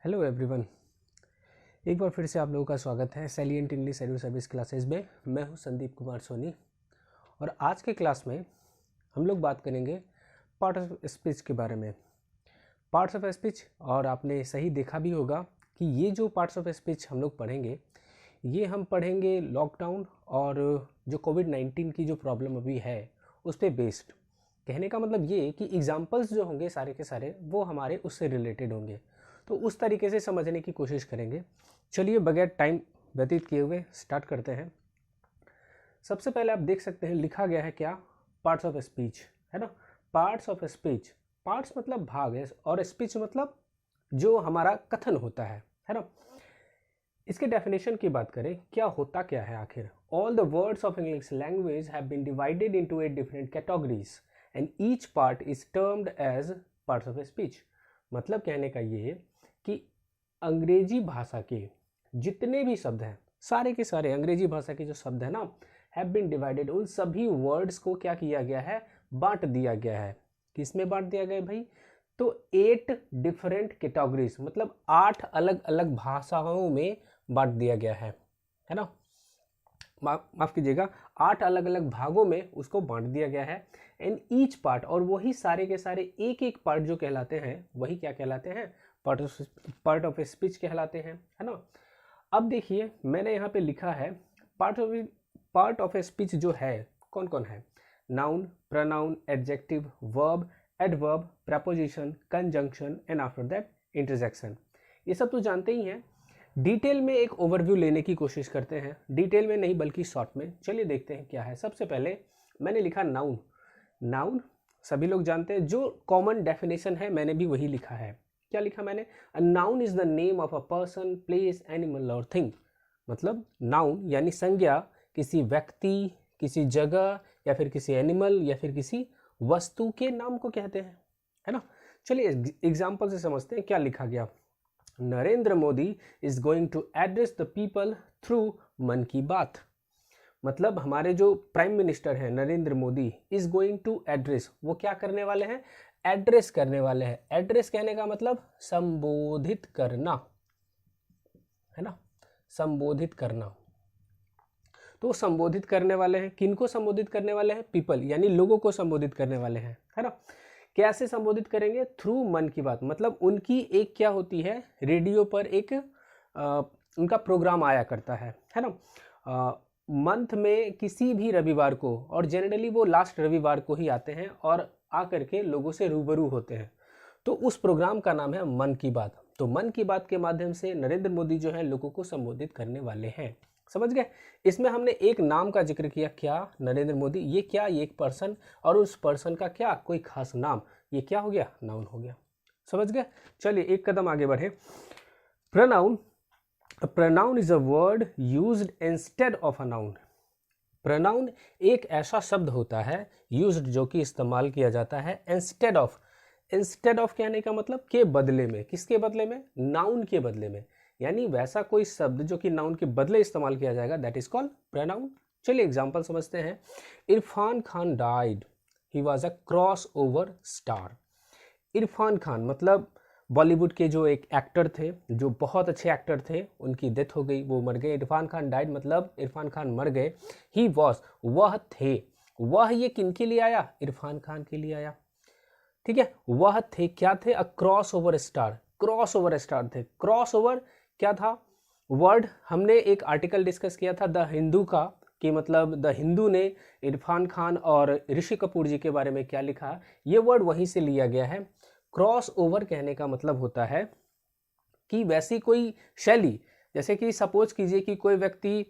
Hello everyone, एक बार फिर से आप लोगों का स्वागत है salient English edu service classes में। मैं हूं संदीप कुमार सोनी और आज के क्लास में हम लोग बात करेंगे पार्ट ऑफ स्पीच के बारे में। पार्ट्स ऑफ स्पीच, और आपने सही देखा भी होगा कि ये जो पार्ट्स ऑफ स्पीच हम लोग पढ़ेंगे ये हम पढ़ेंगे लॉकडाउन और जो कोविड-19 की जो प्रॉब्लम अभी है उस पर बेस्ड। कहने का मतलब ये कि एग्जाम्पल्स जो होंगे सारे के सारे वो हमारे उससे रिलेटेड होंगे, तो उस तरीके से समझने की कोशिश करेंगे। चलिए बगैर टाइम व्यतीत किए हुए स्टार्ट करते हैं। सबसे पहले आप देख सकते हैं लिखा गया है क्या, पार्ट्स ऑफ स्पीच, है ना। पार्ट्स ऑफ स्पीच, पार्ट्स मतलब भाग है और स्पीच मतलब जो हमारा कथन होता है ना। इसके डेफिनेशन की बात करें, क्या होता क्या है आखिर। All the words of English language have been divided into 8 different categories and each part is termed as parts of speech. मतलब कहने का ये कि अंग्रेजी भाषा के जितने भी शब्द हैं, सारे के सारे अंग्रेजी भाषा के जो शब्द है ना, हैव बीन डिवाइडेड, उन सभी वर्ड्स को क्या किया गया है, बांट दिया गया है। किस में बांट दिया गया है भाई, तो 8 डिफरेंट कैटेगरीज, मतलब 8 अलग अलग भाषाओं में बांट दिया गया है ना। माफ कीजिएगा, 8 अलग अलग भागों में उसको बांट दिया गया है। एंड ईच पार्ट, और वही सारे के सारे एक एक पार्ट जो कहलाते हैं वही क्या कहलाते हैं, पार्ट ऑफ स्पीच कहलाते हैं, है ना। अब देखिए मैंने यहाँ पे लिखा है पार्ट ऑफ स्पीच जो है कौन कौन है। Noun, pronoun, adjective, verb, adverb, preposition, conjunction and after that interjection. ये सब तो जानते ही हैं। डिटेल में एक ओवरव्यू लेने की कोशिश करते हैं, डिटेल में नहीं बल्कि शॉर्ट में। चलिए देखते हैं क्या है। सबसे पहले मैंने लिखा नाउन। नाउन सभी लोग जानते हैं, जो कॉमन डेफिनेशन है मैंने भी वही लिखा है। क्या लिखा मैंने, a noun is the name of a person, place, animal और थिंग। मतलब नाउन यानी संज्ञा किसी व्यक्ति, किसी जगह या फिर किसी एनिमल या फिर किसी वस्तु के नाम को कहते हैं, है ना। चलिए एग्जाम्पल से समझते हैं क्या लिखा गया। Narendra Modi is going to address the people through Mann ki Baat. मतलब हमारे जो प्राइम मिनिस्टर हैं Narendra Modi is going to address, वो क्या करने वाले हैं, एड्रेस करने वाले हैं। एड्रेस कहने का मतलब संबोधित करना, है ना, संबोधित करना। तो संबोधित करने वाले हैं, किनको संबोधित करने वाले हैं, पीपल यानी लोगों को संबोधित करने वाले हैं, है ना। कैसे संबोधित करेंगे, थ्रू मन की बात। मतलब उनकी एक क्या होती है, रेडियो पर एक उनका प्रोग्राम आया करता है ना। मंथ में किसी भी रविवार को, और जनरली वो लास्ट रविवार को ही आते हैं और आकर के लोगों से रूबरू होते हैं। तो उस प्रोग्राम का नाम है मन की बात। तो मन की बात के माध्यम से नरेंद्र मोदी जो है लोगों को संबोधित करने वाले हैं। समझ गए। इसमें हमने एक नाम का जिक्र किया, क्या, नरेंद्र मोदी। ये क्या, ये एक पर्सन, और उस पर्सन का क्या, कोई खास नाम। ये क्या हो गया, नाउन हो गया। समझ गए। चलिए एक कदम आगे बढ़े। Pronoun. Pronoun is a word used instead of a noun. Pronoun एक ऐसा शब्द होता है यूज्ड, जो कि इस्तेमाल किया जाता है इंस्टेड ऑफ। इंस्टेड ऑफ कहने का मतलब के बदले में, किसके बदले में, नाउन के बदले में। यानी वैसा कोई शब्द जो कि नाउन के बदले इस्तेमाल किया जाएगा, दैट इज कॉल्ड प्रोनाउन। चलिए एग्जांपल समझते हैं। Irfan Khan died, he was a cross over star. Irfan Khan मतलब बॉलीवुड के जो एक एक्टर थे, जो बहुत अच्छे एक्टर थे, उनकी डेथ हो गई, वो मर गए। इरफान खान डाइड मतलब इरफान खान मर गए। ही वॉज, वह थे, वह ये किनके लिए आया, इरफान खान के लिए आया। ठीक है, वह थे, क्या थे, a cross over star. Cross over star थे। क्रॉस ओवर क्या था, वर्ड हमने एक आर्टिकल डिस्कस किया था द हिंदू का, कि मतलब द हिंदू ने इरफान खान और ऋषि कपूर जी के बारे में क्या लिखा, ये वर्ड वहीं से लिया गया है। क्रॉस ओवर कहने का मतलब होता है कि वैसी कोई शैली, जैसे कि सपोज कीजिए कि कोई व्यक्ति,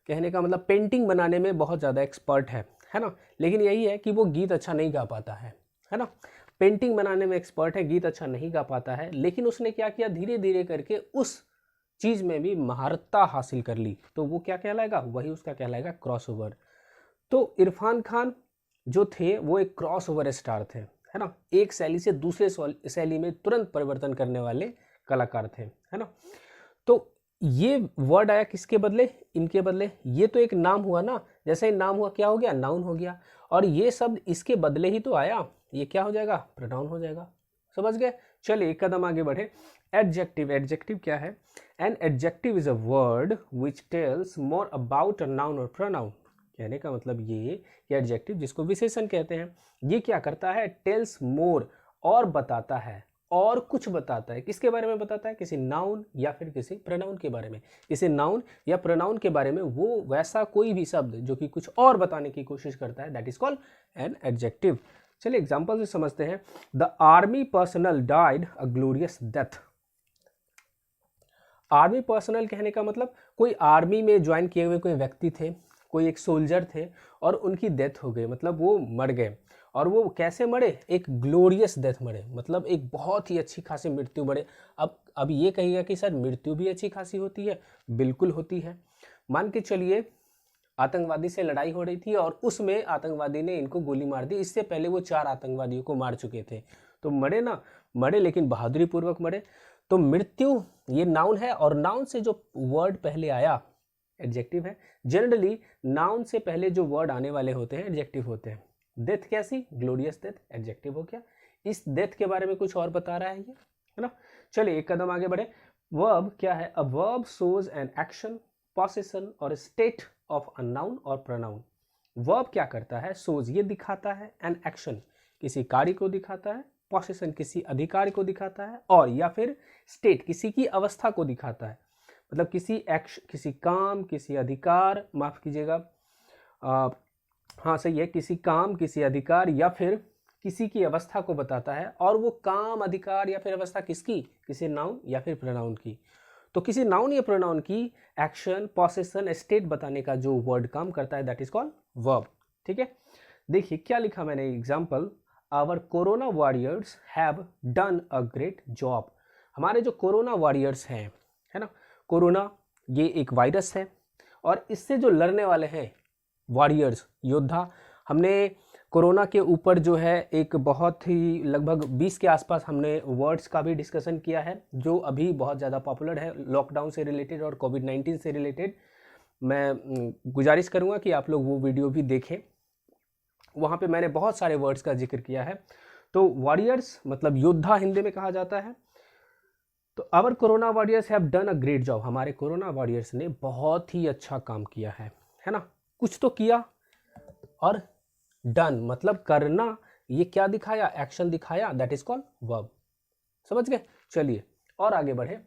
कहने का मतलब पेंटिंग बनाने में बहुत ज़्यादा एक्सपर्ट है ना, लेकिन यही है कि वो गीत अच्छा नहीं गा पाता है ना। पेंटिंग बनाने में एक्सपर्ट है, गीत अच्छा नहीं गा पाता है, लेकिन उसने क्या किया, धीरे धीरे करके उस चीज़ में भी महारतता हासिल कर ली, तो वो क्या कहलाएगा, वही उसका कहलाएगा क्रॉस ओवर। तो इरफान खान जो थे वो एक क्रॉस ओवर स्टार थे, है ना, एक शैली से दूसरे शैली में तुरंत परिवर्तन करने वाले कलाकार थे, है ना। तो ये वर्ड आया किसके बदले, इनके बदले। ये तो एक नाम हुआ ना, जैसे ही नाम हुआ क्या हो गया, नाउन हो गया, और ये शब्द इसके बदले ही तो आया, ये क्या हो जाएगा, प्रोनाउन हो जाएगा। समझ गए। चलिए एक कदम आगे बढ़े। एडजेक्टिव, एडजेक्टिव क्या है? An adjective is a word which tells more about a noun और प्रोनाउन। कहने का मतलब ये कि एडजेक्टिव, जिसको विशेषण कहते हैं, ये क्या करता है? टेल्स मोर, और बताता है, और कुछ बताता है। किसके बारे में बताता है? किसी नाउन या फिर किसी प्रोनाउन के बारे में। किसी नाउन या प्रोनाउन के बारे में वो वैसा कोई भी शब्द जो कि कुछ और बताने की कोशिश करता है, that is called an adjective. चलिए एग्जांपल से समझते हैं। The army personnel died a glorious death. Army personnel कहने का मतलब कोई आर्मी में ज्वाइन किए हुए कोई व्यक्ति थे, कोई एक सोल्जर थे और उनकी डेथ हो गई, मतलब वो मर गए। और वो कैसे मरे? एक ग्लोरियस डेथ मरे, मतलब एक बहुत ही अच्छी खासी मृत्यु मरे। अब ये कहिएगा कि सर मृत्यु भी अच्छी खासी होती है? बिल्कुल होती है। मान के चलिए आतंकवादी से लड़ाई हो रही थी और उसमें आतंकवादी ने इनको गोली मार दी। इससे पहले वो 4 आतंकवादियों को मार चुके थे, तो मरे ना, मरे लेकिन बहादुरी पूर्वक मरे। तो मृत्यु ये नाउन है, और नाउन से जो वर्ड पहले आया एडजेक्टिव है। जनरली नाउन से पहले जो वर्ड आने वाले होते हैं एडजेक्टिव होते हैं। डेथ कैसी? ग्लोरियस डेथ, एडजेक्टिव हो गया। इस डेथ के बारे में कुछ और बता रहा है ये, है ना। चलिए एक कदम आगे बढ़े। वर्ब क्या है? A verb shows an action, position और स्टेट ऑफ अ नाउन और प्रोनाउन। वर्ब क्या करता है? शोज, ये दिखाता है, एन एक्शन, किसी कार्य को दिखाता है, पोजीशन, किसी अधिकार को दिखाता है, और या फिर स्टेट, किसी की अवस्था को दिखाता है। मतलब किसी एक्शन, किसी काम, किसी अधिकार, माफ कीजिएगा, हाँ सही है, किसी काम, किसी अधिकार या फिर किसी की अवस्था को बताता है। और वो काम, अधिकार या फिर अवस्था किसकी? किसी नाउन या फिर प्रोनाउन की। तो किसी नाउन या प्रोनाउन की एक्शन, पोजीशन, स्टेट बताने का जो वर्ड काम करता है, दैट इज कॉल्ड वर्ब। ठीक है, देखिए क्या लिखा मैंने example. Our corona warriors have done a great job. हमारे जो कोरोना वॉरियर्स हैं, है ना, कोरोना ये एक वायरस है और इससे जो लड़ने वाले हैं वॉरियर्स, योद्धा। हमने कोरोना के ऊपर जो है एक बहुत ही लगभग 20 के आसपास हमने वर्ड्स का भी डिस्कशन किया है, जो अभी बहुत ज़्यादा पॉपुलर है लॉकडाउन से रिलेटेड और कोविड-19 से रिलेटेड। मैं गुजारिश करूँगा कि आप लोग वो वीडियो भी देखें, वहाँ पे मैंने बहुत सारे वर्ड्स का जिक्र किया है। तो वॉरियर्स मतलब योद्धा हिंदी में कहा जाता है। तो our corona warriors have done a great job. हमारे कोरोना वॉरियर्स ने बहुत ही अच्छा काम किया है ना। कुछ तो किया, और डन मतलब करना, ये क्या दिखाया? एक्शन दिखाया, दैट इज कॉल्ड वर्ब। समझ गए? चलिए और आगे बढ़े।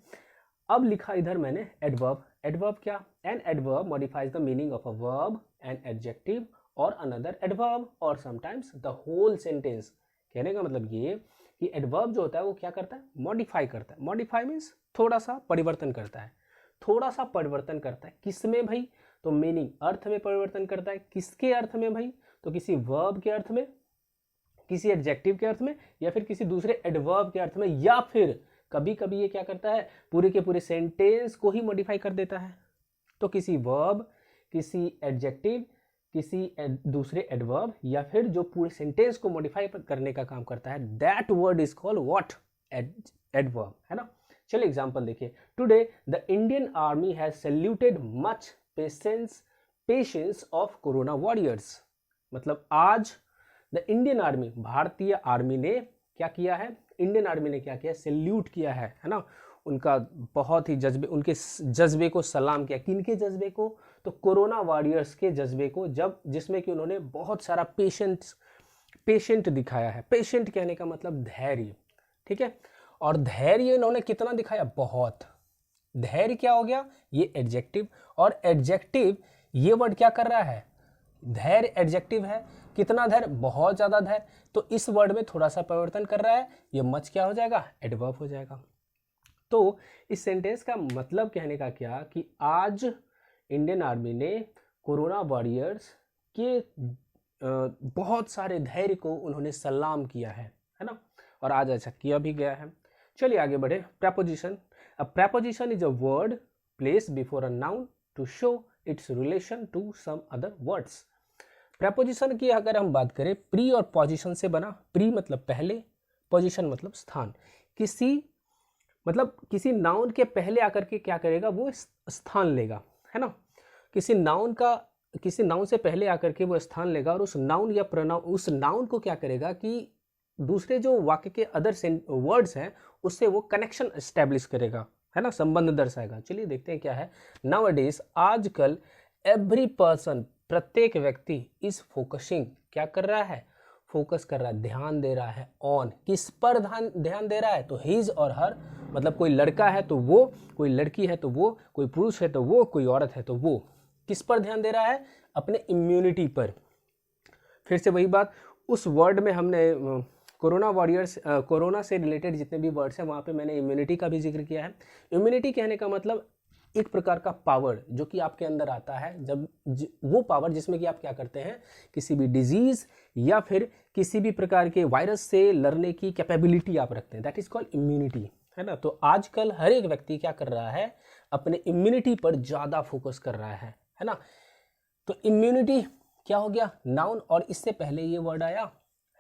अब लिखा इधर मैंने एडवर्ब। एडवर्ब क्या? An adverb modifies the meaning of a verb, an adjective और अनदर एडवर्ब और समटाइम्स द होल सेंटेंस। कहने का मतलब ये कि एडवर्ब जो होता है वो क्या करता है? मॉडिफाई करता है। मॉडिफाई मीन्स थोड़ा सा परिवर्तन करता है। थोड़ा सा परिवर्तन करता है किसमें भाई? तो मीनिंग, अर्थ में परिवर्तन करता है। किसके अर्थ में भाई? तो किसी वर्ब के अर्थ में, किसी एडजेक्टिव के अर्थ में, या फिर किसी दूसरे एडवर्ब के अर्थ में, या फिर कभी कभी ये क्या करता है? पूरे के पूरे सेंटेंस को ही मॉडिफाई कर देता है। तो किसी वर्ब, किसी एडजेक्टिव, किसी दूसरे एडवर्ब, या फिर जो पूरे सेंटेंस को मॉडिफाई करने का काम करता है, that word is called what? Adverb, है ना। चलिए एग्जांपल देखिए। Today the Indian army has saluted much patience of corona warriors. मतलब आज द इंडियन आर्मी, भारतीय आर्मी ने क्या किया है? इंडियन आर्मी ने क्या किया? सैल्यूट किया है ना। उनका बहुत ही जज्बे, उनके जज्बे को सलाम किया। किनके जज्बे को? तो कोरोना वॉरियर्स के जज्बे को, जब जिसमें कि उन्होंने बहुत सारा पेशेंट दिखाया है। पेशेंट कहने का मतलब धैर्य, ठीक है। और धैर्य इन्होंने कितना दिखाया? बहुत। धैर्य क्या हो गया? ये एडजेक्टिव। और एडजेक्टिव ये वर्ड क्या कर रहा है? धैर्य एडजेक्टिव है। कितना धैर्य? बहुत ज्यादा धैर्य। तो इस वर्ड में थोड़ा सा परिवर्तन कर रहा है, ये मच क्या हो जाएगा? एडवर्ब हो जाएगा। तो इस सेंटेंस का मतलब कहने का क्या कि आज इंडियन आर्मी ने कोरोना वॉरियर्स के बहुत सारे धैर्य को उन्होंने सलाम किया है ना। और आज ऐसा किया भी गया है। चलिए आगे बढ़े। Preposition. A preposition is a word placed before a noun to show its relation to some other words. Preposition की अगर हम बात करें, प्री और पोजिशन से बना। प्री मतलब पहले, पोजिशन मतलब स्थान। किसी नाउन के पहले आकर के क्या करेगा? वो स्थान लेगा, है ना। किसी नाउन से पहले आकर के वो स्थान लेगा, और उस नाउन या प्रोनाउन, उस नाउन को क्या करेगा कि दूसरे जो वाक्य के अदर वर्ड्स हैं उससे वो कनेक्शन एस्टेब्लिश करेगा, है ना, संबंध दर्शाएगा। चलिए देखते हैं क्या है। नाउअडेज, आजकल, एवरी पर्सन, प्रत्येक व्यक्ति, इज फोकसिंग, क्या कर रहा है, फोकस कर रहा है, ध्यान दे रहा है, ऑन, किस पर ध्यान दे रहा है, तो हिज और हर, मतलब कोई लड़का है तो वो, कोई लड़की है तो वो, कोई पुरुष है तो वो, कोई औरत है तो वो, किस पर ध्यान दे रहा है, अपने इम्यूनिटी पर। फिर से वही बात, उस वर्ड में हमने कोरोना वॉरियर्स, कोरोना से रिलेटेड जितने भी वर्ड्स हैं वहाँ पे मैंने इम्यूनिटी का भी जिक्र किया है। इम्यूनिटी कहने का मतलब एक प्रकार का पावर जो कि आपके अंदर आता है, जब वो पावर जिसमें कि आप क्या करते हैं, किसी भी डिजीज या फिर किसी भी प्रकार के वायरस से लड़ने की कैपेबिलिटी आप रखते हैं, दैट इज कॉल्ड इम्यूनिटी, है ना। तो आजकल हर एक व्यक्ति क्या कर रहा है, अपने इम्यूनिटी पर ज़्यादा फोकस कर रहा है ना। तो इम्यूनिटी क्या हो गया, नाउन, और इससे पहले ये वर्ड आया,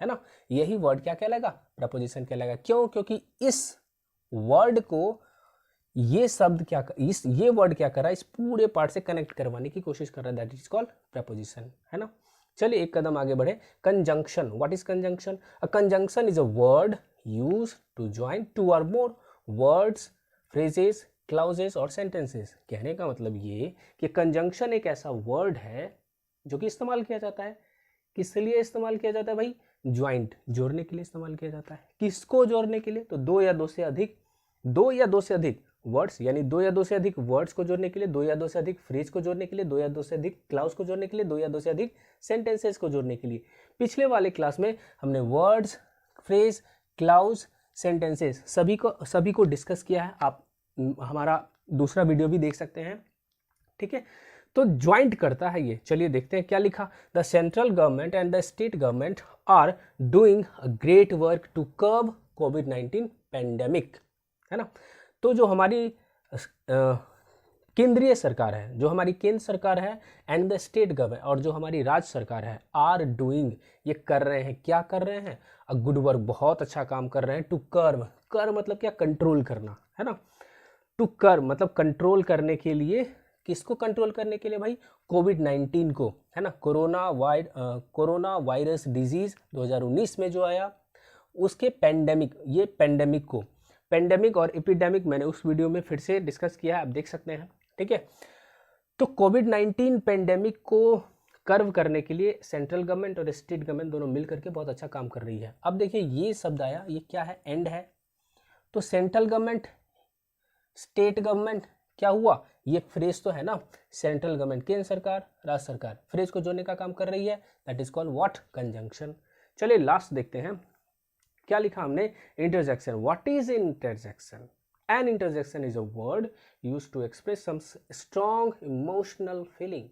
है ना, यही वर्ड क्या कहलाएगा, प्रपोजिशन कहलाएगा। क्यों, क्योंकि इस वर्ड को ये शब्द क्या ये वर्ड क्या कर रहा है, इस पूरे पार्ट से कनेक्ट करवाने की कोशिश कर रहा है, दैट इज कॉल्ड प्रपोजिशन, है ना। चलिए एक कदम आगे बढ़े। Conjunction, what is conjunction? A conjunction is a word used to join two or more words, phrases, clauses or sentences. कहने का मतलब ये कि कंजंक्शन एक ऐसा वर्ड है जो कि इस्तेमाल किया जाता है, किस लिए इस्तेमाल किया जाता है भाई, ज्वाइंट, जोड़ने के लिए इस्तेमाल किया जाता है। किसको जोड़ने के लिए, तो दो या दो से अधिक वर्ड्स, यानी दो या दो से अधिक वर्ड्स को जोड़ने के लिए, दो या दो से अधिक फ्रेज को जोड़ने के लिए, दो या दो से अधिक क्लाउज को जोड़ने के लिए, दो या दो से अधिक सेंटेंसेस को जोड़ने के लिए। पिछले वाले क्लास में हमने वर्ड्स, फ्रेज, क्लाउज, सेंटेंसेस सभी को डिस्कस किया है। आप हमारा दूसरा वीडियो भी देख सकते हैं, ठीक है। तो ज्वाइंट करता है ये। चलिए देखते हैं क्या लिखा। The central government and the state government are doing a great work to curb कोविड-19 पेंडेमिक, है ना। तो जो हमारी केंद्रीय सरकार है, जो हमारी केंद्र सरकार है, एंड द स्टेट गवर्नमेंट, और जो हमारी राज्य सरकार है, आर डूइंग, ये कर रहे हैं, क्या कर रहे हैं, अ गुड वर्क, बहुत अच्छा काम कर रहे हैं, टू कर्ब, कर मतलब क्या, कंट्रोल करना, है ना। टू कर्ब मतलब कंट्रोल करने के लिए, किसको कंट्रोल करने के लिए भाई, कोविड-19 को, है ना। कोरोना वायरस डिजीज 2019 में जो आया, उसके पेंडेमिक, ये पेंडेमिक को, पेंडेमिक और एपिडेमिक मैंने उस वीडियो में फिर से डिस्कस किया है, आप देख सकते हैं, ठीक है। तो कोविड-19 पेंडेमिक को कर्व करने के लिए सेंट्रल गवर्नमेंट और स्टेट गवर्नमेंट दोनों मिलकर के बहुत अच्छा काम कर रही है। अब देखिए ये शब्द आया, ये क्या है, एंड है। तो सेंट्रल गवर्नमेंट, स्टेट गवर्नमेंट, क्या हुआ, ये फ्रेज तो है ना, सेंट्रल गवर्नमेंट, केंद्र सरकार, राज्य सरकार, फ्रेज को जोड़ने का काम कर रही है, that is called what, conjunction. चलिए लास्ट देखते हैं क्या लिखा हमने, interjection. What is interjection? An interjection is a word used to express some strong emotional feeling.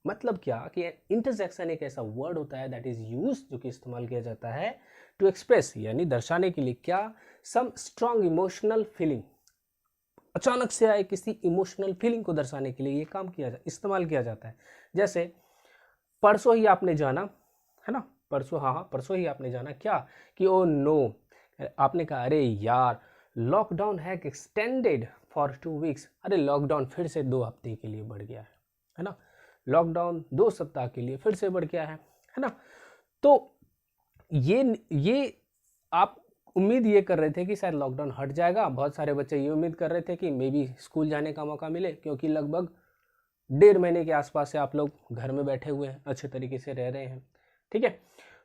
मतलब क्या कि इंटरजेक्शन एक ऐसा वर्ड होता है दैट इज यूज्ड, जो कि इस्तेमाल किया जाता है, टू एक्सप्रेस यानी दर्शाने के लिए, क्या, सम स्ट्रॉन्ग इमोशनल फीलिंग, अचानक से आए किसी इमोशनल फीलिंग को दर्शाने के लिए ये काम इस्तेमाल किया जाता है। जैसे परसों ही आपने जाना, है ना, परसों, हाँ परसों ही आपने जाना क्या, कि ओ नो, आपने कहा अरे यार लॉकडाउन है एक्सटेंडेड फॉर 2 वीक्स, अरे लॉकडाउन फिर से 2 हफ्ते के लिए बढ़ गया है ना, लॉकडाउन 2 सप्ताह के लिए फिर से बढ़ गया है ना। तो ये आप उम्मीद ये कर रहे थे कि शायद लॉकडाउन हट जाएगा, बहुत सारे बच्चे ये उम्मीद कर रहे थे कि मे बी स्कूल जाने का मौका मिले, क्योंकि लगभग 1.5 महीने के आसपास से आप लोग घर में बैठे हुए हैं, अच्छे तरीके से रह रहे हैं, ठीक है।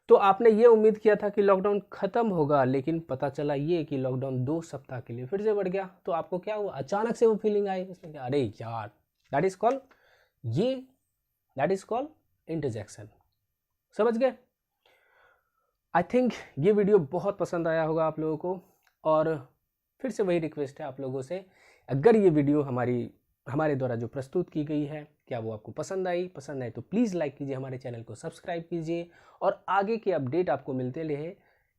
तो आपने ये उम्मीद किया था कि लॉकडाउन खत्म होगा, लेकिन पता चला ये कि लॉकडाउन 2 सप्ताह के लिए फिर से बढ़ गया। तो आपको क्या हुआ, अचानक से वो फीलिंग आई, उसमें क्या, अरे यार, दैट इज कॉल्ड इंटरजेक्शन। समझ गए? आई थिंक ये वीडियो बहुत पसंद आया होगा आप लोगों को, और फिर से वही रिक्वेस्ट है आप लोगों से, अगर ये वीडियो हमारे द्वारा जो प्रस्तुत की गई है, क्या वो आपको पसंद आई तो प्लीज़ लाइक कीजिए, हमारे चैनल को सब्सक्राइब कीजिए, और आगे के अपडेट आपको मिलते रहे,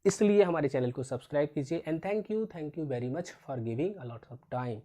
इसलिए हमारे चैनल को सब्सक्राइब कीजिए। And thank you very much for giving a lot of time.